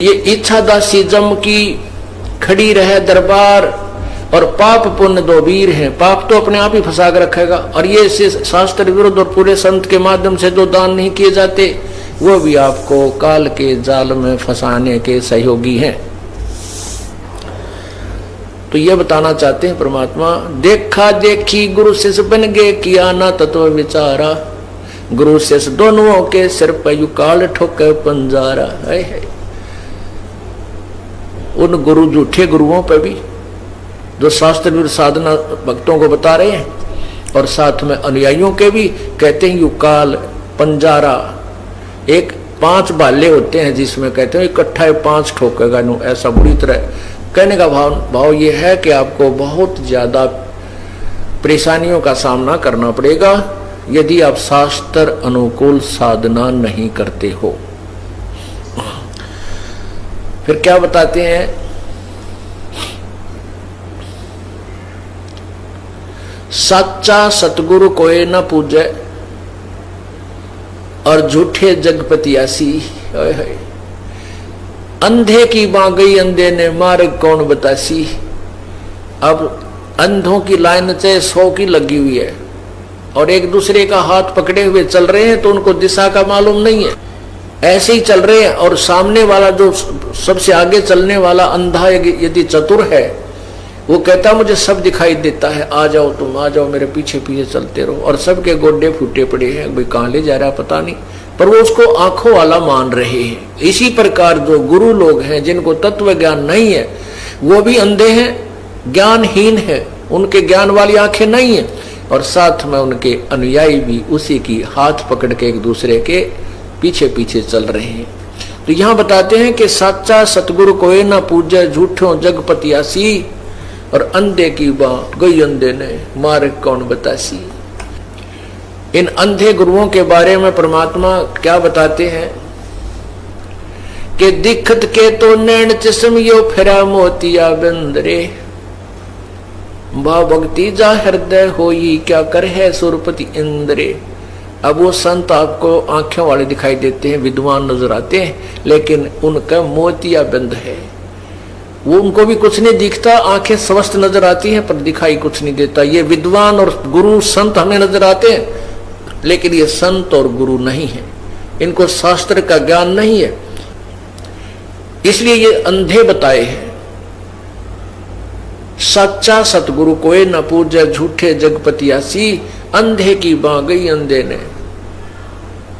ये इच्छा दासी जम की खड़ी रहे दरबार, और पाप पुण्य दो वीर हैं। पाप तो अपने आप ही फंसा कर रखेगा, और ये शास्त्र विरुद्ध और पूरे संत के माध्यम से जो दान नहीं किए जाते वो भी आपको काल के जाल में फंसाने के सहयोगी हैं। तो ये बताना चाहते हैं परमात्मा, देखा देखी गुरु शिष्य बन गए, किया ना तत्व विचारा, गुरु शिष्य दोनों के सिर पर युकाल ठोके पंजारा। है उन गुरु झूठे गुरुओं पर भी जो शास्त्र विरुद्ध साधना भक्तों को बता रहे हैं, और साथ में अनुयायियों के भी कहते हैं युकाल पंजारा। एक 5 भाले होते हैं जिसमें कहते हैं इकट्ठा 5 ठोकेगा नु, ऐसा बुरी तरह कहने का भाव ये है कि आपको बहुत ज्यादा परेशानियों का सामना करना पड़ेगा यदि आप शास्त्र अनुकूल साधना नहीं करते हो। फिर क्या बताते हैं, सच्चा सतगुरु कोई न पूजे, और झूठे जगपतियासी। अंधे की बां गई अंधे ने, मार्ग कौन बतासी। अब अंधों की लाइन से 100 की लगी हुई है, और एक दूसरे का हाथ पकड़े हुए चल रहे हैं, तो उनको दिशा का मालूम नहीं है, ऐसे ही चल रहे हैं। और सामने वाला जो सबसे आगे चलने वाला अंधा यदि चतुर है, वो कहता मुझे सब दिखाई देता है, आ जाओ तुम, आ जाओ मेरे पीछे पीछे चलते रहो, और सबके गोड्डे फूटे पड़े हैं, भाई कहाँ ले जा रहा पता नहीं, पर वो उसको आंखों वाला मान रहे हैं। इसी प्रकार जो गुरु लोग हैं जिनको तत्व ज्ञान नहीं है, वो भी अंधे हैं, ज्ञानहीन है, उनके ज्ञान वाली आंखें नहीं है, और साथ में उनके अनुयायी भी उसी की हाथ पकड़ के एक दूसरे के पीछे पीछे चल रहे हैं। तो यहाँ बताते हैं कि सच्चा सतगुरु कोई ना पूजे, झूठों जगपतियासी, और अंधे की बां गई अंधे ने, मार्ग कौन बतासी। इन अंधे गुरुओं के बारे में परमात्मा क्या बताते हैं कि दिखत के तो नैन चश्मियो फिरा मोतिया बंदरे, भा भक्ति जा हृदय होई, क्या कर है सुरपति इंद्रे। अब वो संत आपको आंखों वाले दिखाई देते हैं, विद्वान नजर आते हैं, लेकिन उनका मोतिया बंद है, वो उनको भी कुछ नहीं दिखता, आंखें स्वस्थ नजर आती हैं पर दिखाई कुछ नहीं देता। ये विद्वान और गुरु संत हमें नजर आते हैं, लेकिन ये संत और गुरु नहीं है, इनको शास्त्र का ज्ञान नहीं है, इसलिए ये अंधे बताए हैं। सच्चा सतगुरु कोई न पूजे, झूठे जगपतियासी, अंधे की बां गई अंधे ने,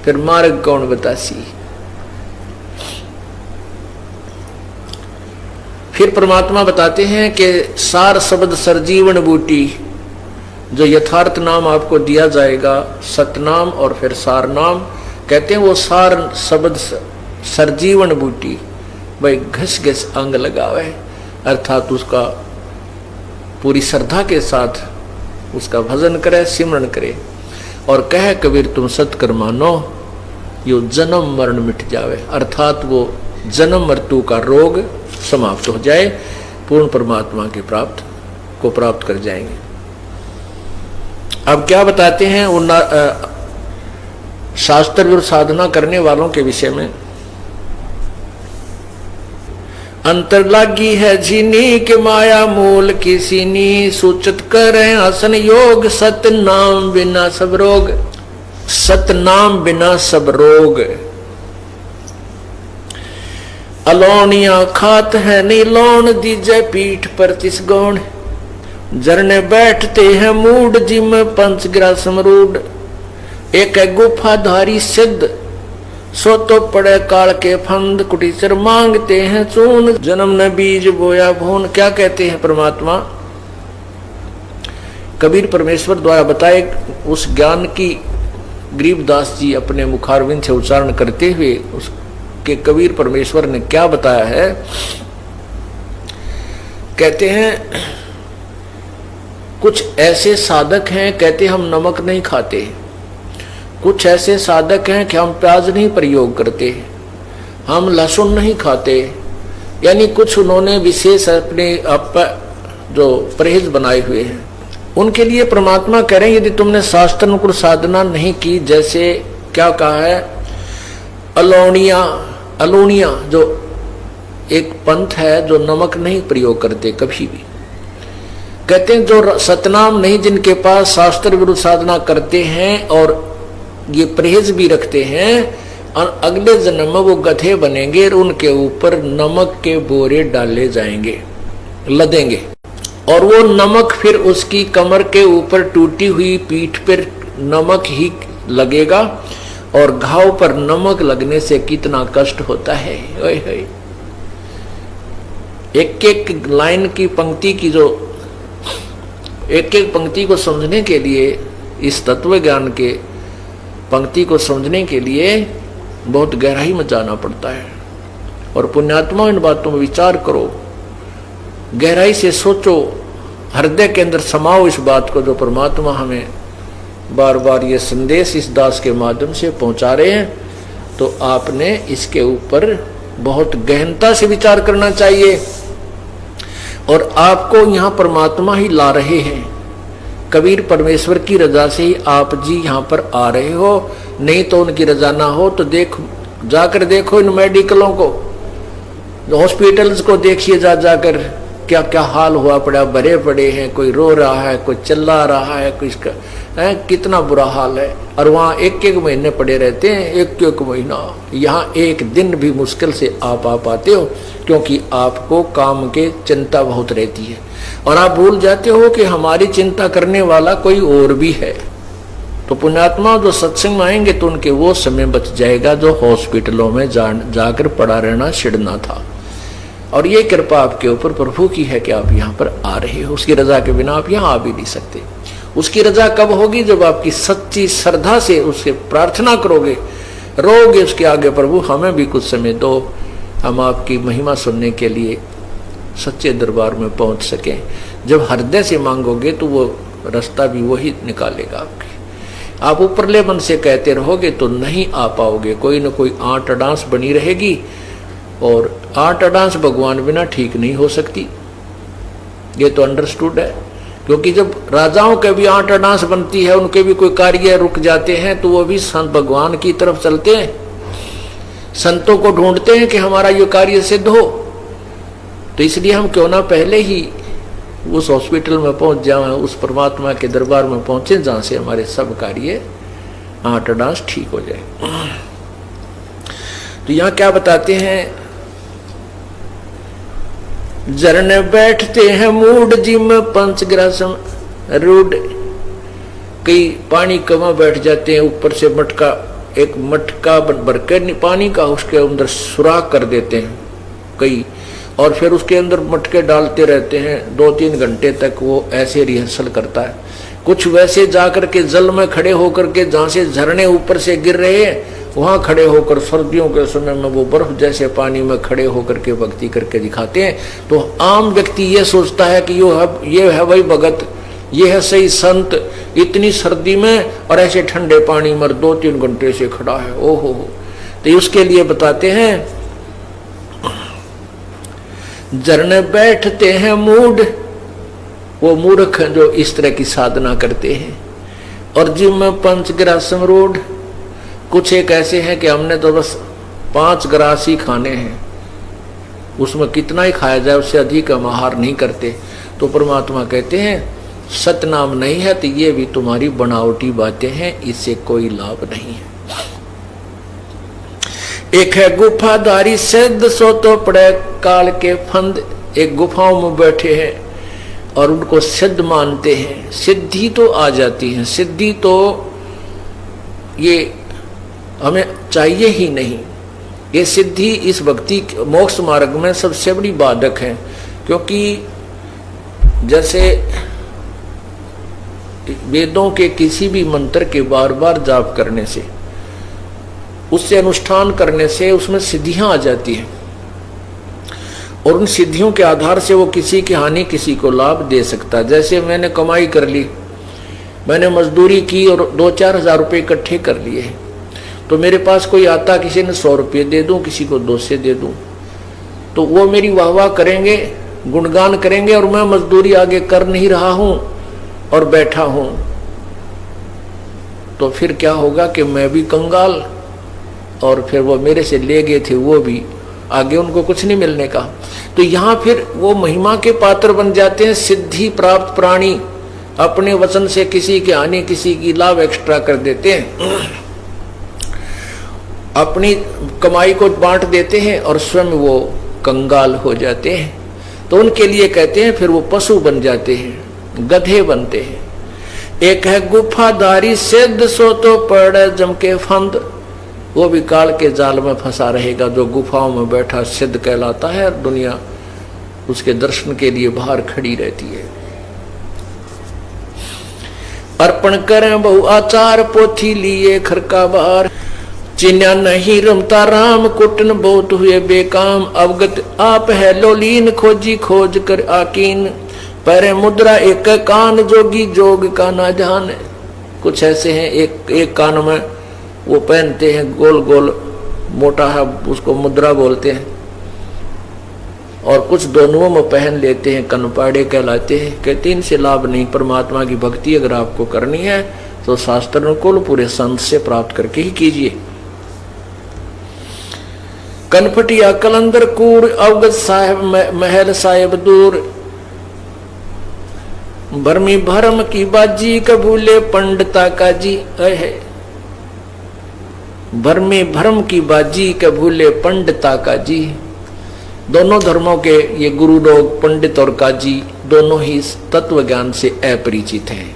फिर मार्ग कौन बतासी। फिर परमात्मा बताते हैं कि सार शब्द सरजीवन बूटी, जो यथार्थ नाम आपको दिया जाएगा, सतनाम और फिर सार नाम, कहते हैं वो सार शब्द सरजीवन बूटी, भाई घस घस अंग लगावे, अर्थात उसका पूरी श्रद्धा के साथ उसका भजन करे, सिमरन करे, और कहे कबीर तुम सत्कर मानो, यो जन्म मरण मिट जावे, अर्थात वो जन्म मृत्यु का रोग समाप्त हो जाए, पूर्ण परमात्मा के प्राप्त कर जाएंगे। अब क्या बताते हैं उन शास्त्र विरुद्ध साधना करने वालों के विषय में, अंतर लागी है जीनी के माया मूल की सीनी, सूचित करें आसन योग, सत नाम बिना सब रोग, सत नाम बिना सब रोग। अलोनिया खात है नहीं लोन, दीजे पीठ पर तिस गौण, झरने बैठते हैं मूड, जिम पंचग्रा समरूड, एक है गुफाधारी सिद्ध, सो तो पड़े काल के फंद, कुटीचर मांगते हैं चून, जन्म न बीज बोया भून। क्या कहते हैं परमात्मा, कबीर परमेश्वर द्वारा बताए उस ज्ञान की गरीबदास जी अपने मुखारविंद से उच्चारण करते हुए उसके कबीर परमेश्वर ने क्या बताया है, कहते हैं कुछ ऐसे साधक हैं, कहते हम नमक नहीं खाते, कुछ ऐसे साधक हैं कि हम प्याज नहीं प्रयोग करते, हम लहसुन नहीं खाते, यानी कुछ उन्होंने विशेष अपने आप जो परहेज बनाए हुए हैं। उनके लिए परमात्मा कह रहे हैं यदि तुमने शास्त्रानुकूल साधना नहीं की, जैसे क्या कहा है, अलोनिया जो एक पंथ है जो नमक नहीं प्रयोग करते कभी भी। कहते हैं जो सतनाम नहीं जिनके पास शास्त्र विरुद्ध साधना करते हैं और ये परहेज भी रखते हैं, और अगले जन्म में वो गधे बनेंगे और उनके ऊपर नमक के बोरे डाले जाएंगे, लदेंगे, और वो नमक फिर उसकी कमर के ऊपर टूटी हुई पीठ पर नमक ही लगेगा। और घाव पर नमक लगने से कितना कष्ट होता है। एक एक लाइन की पंक्ति की जो एक एक पंक्ति को समझने के लिए, इस तत्व ज्ञान के पंक्ति को समझने के लिए बहुत गहराई में जाना पड़ता है। और पुण्यात्मा इन बातों में विचार करो, गहराई से सोचो, हृदय के अंदर समाओ इस बात को जो परमात्मा हमें बार बार ये संदेश इस दास के माध्यम से पहुंचा रहे हैं। तो आपने इसके ऊपर बहुत गहनता से विचार करना चाहिए। और आपको यहाँ परमात्मा ही ला रहे हैं, कबीर परमेश्वर की रजा से ही आप जी यहाँ पर आ रहे हो, नहीं तो उनकी रजा ना हो तो जाकर देखो इन मेडिकलों को, हॉस्पिटल्स को देखिए, जाकर क्या क्या हाल हुआ पड़ा, भरे पड़े हैं, कोई रो रहा है, कोई चिल्ला रहा है, कोई इसका है, कितना बुरा हाल है। और वहाँ एक एक महीने पड़े रहते हैं, एक एक महीना। यहाँ एक दिन भी मुश्किल से आप आ पाते हो, क्योंकि आपको काम के चिंता बहुत रहती है और आप भूल जाते हो कि हमारी चिंता करने वाला कोई और भी है। तो पुण्यात्मा जो सत्संग में आएंगे तो उनके वो समय बच जाएगा जो हॉस्पिटलों में जाकर पड़ा रहना छिड़ना था। और ये कृपा आपके ऊपर प्रभु की है कि आप यहाँ पर आ रहे हो। उसकी रजा के बिना आप यहाँ आ भी नहीं सकते। उसकी रजा कब होगी? जब आपकी सच्ची श्रद्धा से उससे प्रार्थना करोगे, रोगे उसके आगे, प्रभु हमें भी कुछ समय दो, हम आपकी महिमा सुनने के लिए सच्चे दरबार में पहुंच सकें। जब हृदय से मांगोगे तो वो रास्ता भी वही निकालेगा आपके। आप ऊपरले मन से कहते रहोगे तो नहीं आ पाओगे, कोई न कोई आंट अडांस बनी रहेगी। और आंट अडांस भगवान बिना ठीक नहीं हो सकती, ये तो अंडरस्टूड है। क्योंकि जब राजाओं के भी आंट अडांस बनती है, उनके भी कोई कार्य रुक जाते हैं, तो वो भी संत भगवान की तरफ चलते हैं, संतों को ढूंढते हैं कि हमारा ये कार्य सिद्ध हो। तो इसलिए हम क्यों ना पहले ही उस हॉस्पिटल में पहुंच जाएं, उस परमात्मा के दरबार में पहुंचे जहां से हमारे सब कार्य आंट अडांस ठीक हो जाए। तो यहां क्या बताते हैं, झरने बैठते हैं मूड जिम पंचग्रासम रूड। कई पानी कमा बैठ जाते हैं, ऊपर से मटका, एक मटका भर के पानी का उसके अंदर सुराख कर देते हैं कई, और फिर उसके अंदर मटके डालते रहते हैं 2-3 घंटे तक। वो ऐसे रिहर्सल करता है। कुछ वैसे जाकर के जल में खड़े होकर के, जहां से झरने ऊपर से गिर रहे हैं, वहां खड़े होकर सर्दियों के समय में वो बर्फ जैसे पानी में खड़े होकर के भक्ति करके दिखाते हैं। तो आम व्यक्ति ये सोचता है कि ये है वही भगत, ये है सही संत, इतनी सर्दी में और ऐसे ठंडे पानी में 2-3 घंटे से खड़ा है, ओहो। तो उसके लिए बताते हैं, झरने बैठते हैं मूड, वो मूर्ख जो इस तरह की साधना करते हैं। और जिम में पंचग्रासम रोड, कुछ एक ऐसे हैं कि हमने तो बस 5 ग्रास ही खाने हैं, उसमें कितना ही खाया जाए उससे अधिक हम आहार नहीं करते। तो परमात्मा कहते हैं सतनाम नहीं है तो ये भी तुम्हारी बनावटी बातें हैं, इससे कोई लाभ नहीं है। एक है गुफाधारी सिद्ध, सो तो पड़े काल के फंद। एक गुफाओं में बैठे हैं और उनको सिद्ध मानते हैं, सिद्धि तो आ जाती है। सिद्धि तो ये हमें चाहिए ही नहीं। ये सिद्धि इस भक्ति मोक्ष मार्ग में सबसे बड़ी बाधक है। क्योंकि जैसे वेदों के किसी भी मंत्र के बार बार जाप करने से, उससे अनुष्ठान करने से उसमें सिद्धियां आ जाती हैं, और उन सिद्धियों के आधार से वो किसी की हानि किसी को लाभ दे सकता है। जैसे मैंने कमाई कर ली, मैंने मजदूरी की और 2-4 हज़ार रुपये इकट्ठे कर लिए, तो मेरे पास कोई आता, किसी ने 100 रुपये दे दूं, किसी को 200 दे दूं, तो वो मेरी वाह वाह करेंगे, गुणगान करेंगे, और मैं मजदूरी आगे कर नहीं रहा हूं और बैठा हूं। तो फिर क्या होगा कि मैं भी कंगाल, और फिर वो मेरे से ले गए थे वो भी आगे उनको कुछ नहीं मिलने का। तो यहाँ फिर वो महिमा के पात्र बन जाते हैं। सिद्धि प्राप्त प्राणी अपने वचन से किसी की हानि किसी की लाभ एक्स्ट्रा कर देते हैं, अपनी कमाई को बांट देते हैं और स्वयं वो कंगाल हो जाते हैं। तो उनके लिए कहते हैं फिर वो पशु बन जाते हैं, गधे बनते हैं। एक है गुफाधारी सिद्ध सो तो पड़े जम के फंद, वो भी काल के जाल में फंसा रहेगा। जो गुफाओं में बैठा सिद्ध कहलाता है और दुनिया उसके दर्शन के लिए बाहर खड़ी रहती है। अर्पण करें बहु आचार पोथी लिए खरका बार, चिन्या नहीं रमता राम कुटन बहुत हुए बेकाम। अवगत आप है लोलीन खोजी खोज कर आकीन, पैरे मुद्रा एक कान जोगी जोग का ना जाने। कुछ ऐसे हैं एक कान में वो पहनते हैं गोल गोल मोटा है, उसको मुद्रा बोलते हैं, और कुछ दोनों में पहन लेते हैं, कनपाड़े कहलाते हैं। कहते इनसे लाभ नहीं। परमात्मा की भक्ति अगर आपको करनी है तो शास्त्र अनुकूल पूरे संत से प्राप्त करके ही कीजिए। कनपटिया कलंदर कूर अवगत साहेब महल साहेब दूर, भरमी भरम की बाजी कबूले पंडिता का जी है। भरमी भरम की बाजी कबूले पंडिता का जी। दोनों धर्मों के ये गुरु लोग पंडित और काजी दोनों ही तत्व ज्ञान से अपरिचित हैं।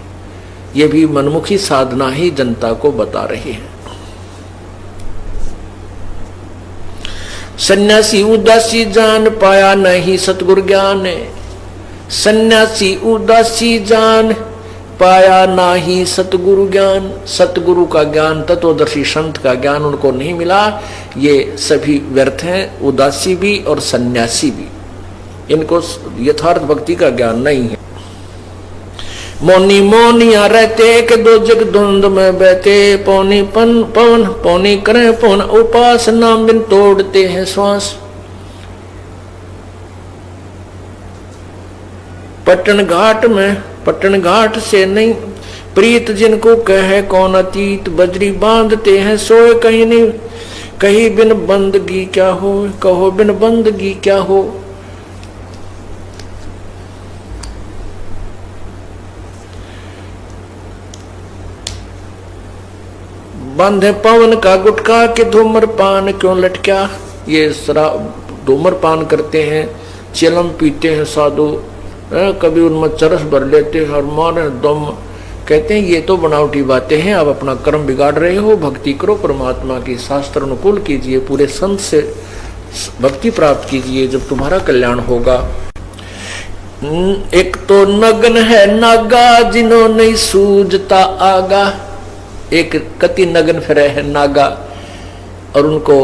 ये भी मनमुखी साधना ही जनता को बता रहे हैं। सन्यासी उदासी जान पाया नहीं सतगुरु ज्ञान, सन्यासी उदासी जान पाया नाही सतगुरु ज्ञान। सतगुरु का ज्ञान, तत्वदर्शी संत का ज्ञान उनको नहीं मिला। ये सभी व्यर्थ हैं, उदासी भी और सन्यासी भी। इनको यथार्थ भक्ति का ज्ञान नहीं है। मौनी मौनिया रहते के दो जग धुंध में बहते, पौनी पवन पौनी करें पौन उपासना बिन तोड़ते हैं श्वास। पट्टन घाट से नहीं प्रीत जिनको कहे कौन अतीत, बजरी बांधते हैं सोए कहीं नहीं, कहीं बिन बंदगी क्या हो, कहो बिन बंदगी क्या हो। बांधे पवन का गुटका के धूम्रपान क्यों लटका। ये धूम्रपान करते हैं, चिलम पीते हैं साधु, कभी उनमें चरस भर लेते हैं और मारे दम। कहते हैं ये तो बनावटी बातें हैं, आप अपना कर्म बिगाड़ रहे हो। भक्ति करो, परमात्मा की शास्त्र अनुकूल कीजिए, पूरे संत से भक्ति प्राप्त कीजिए, जब तुम्हारा कल्याण होगा। एक तो नग्न है नागा जिन्हों नहीं सूझता आगा। एक कति नग्न फिरे है नागा और उनको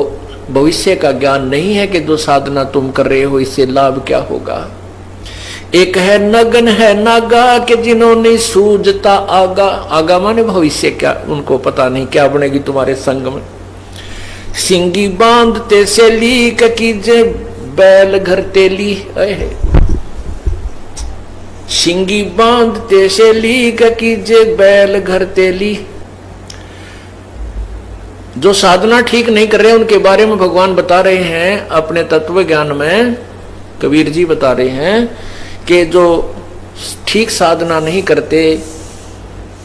भविष्य का ज्ञान नहीं है कि जो साधना तुम कर रहे हो इससे लाभ क्या होगा। एक है नगन है नागा के जिन्होंने सूझता आगा। आगा माने भविष्य, क्या उनको पता नहीं क्या बनेगी तुम्हारे संग में। सिंगी बांधते से ली कीजे बैल घर तेली है। सिंगी बांधते से ली कीजे बैल घर तेली। जो साधना ठीक नहीं कर रहे उनके बारे में भगवान बता रहे हैं अपने तत्व ज्ञान में। कबीर जी बता रहे हैं कि जो ठीक साधना नहीं करते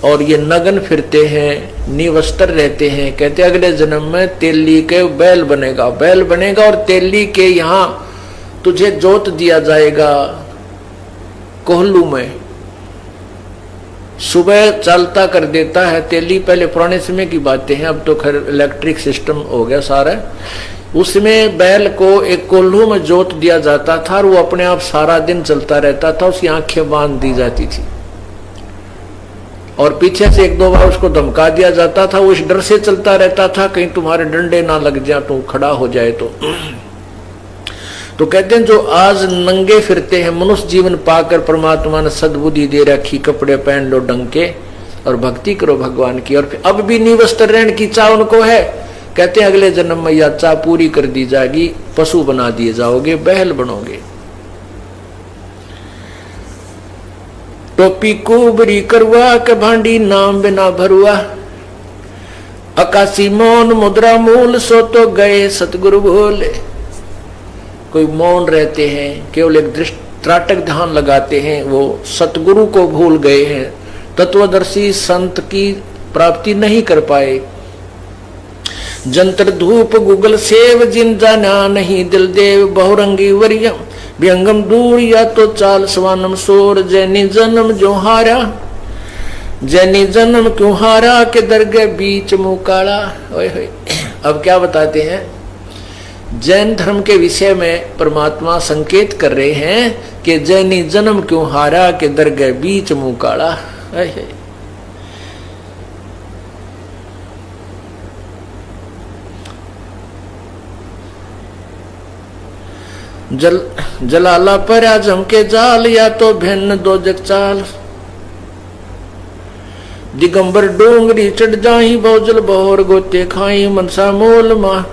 और ये नगन फिरते हैं, निवस्त्र रहते हैं, कहते अगले जन्म में तेली के बैल बनेगा। बैल बनेगा और तेली के यहाँ तुझे जोत दिया जाएगा कोहलू में। सुबह चलता कर देता है तेली। पहले पुराने समय की बातें हैं, अब तो खैर इलेक्ट्रिक सिस्टम हो गया सारा। उसमें बैल को एक कोल्हू में जोत दिया जाता था और वो अपने आप सारा दिन चलता रहता था। उसकी आंखें बांध दी जाती थी और पीछे से एक दो बार उसको धमका दिया जाता था। वो इस डर से चलता रहता था कहीं तुम्हारे डंडे ना लग जाए, तो खड़ा हो जाए। तो कहते हैं जो आज नंगे फिरते हैं, मनुष्य जीवन पाकर परमात्मा ने सद्बुद्धि दे रखी, कपड़े पहन लो ढंग के और भक्ति करो भगवान की। और अब भी निवस्त्र रहने की चाह उनको है। कहते हैं अगले जन्म में यह चाह पूरी कर दी जाएगी, पशु बना दिए जाओगे, बैल बनोगे। टोपी कुबरी करवा के भांडी नाम बिना भरुआ। आकाशी मौन मुद्रा मूल सो तो गए सतगुरु भोले। कोई मौन रहते हैं, केवल एक त्राटक ध्यान लगाते हैं, वो सतगुरु को भूल गए हैं, तत्वदर्शी संत की प्राप्ति नहीं कर पाए। जंतर धूप गूगल सेव जिन जाना नहीं, दिल देव बहुरंगी वरियम व्यंगम दूर या तो चाल स्वानम सोर। जैनी जन्म जो हारा, जैनी जन्म क्यों हारा के दरगे बीच मुँह काला। अब क्या बताते हैं, जैन धर्म के विषय में परमात्मा संकेत कर रहे हैं कि जैनी जन्म क्यों हारा के दरगे बीच मुँह काला। जलाला पर आजम के जाल या तो भिन्न दो जग चाल। दिगंबर डोंगरी चढ़ जाही बहुजल बहुर गोते खाई। मनसा मोल मा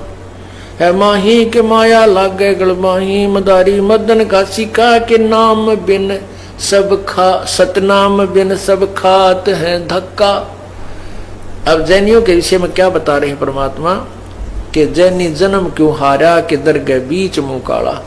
है माही के माया लागे गलमाही। मदारी मदन का सिका के नाम बिन सब खा, सतनाम बिन सब खात है धक्का। अब जैनियों के विषय में क्या बता रहे हैं परमात्मा कि जैनी जन्म क्यों हारा के दरगे बीच मुँह काला।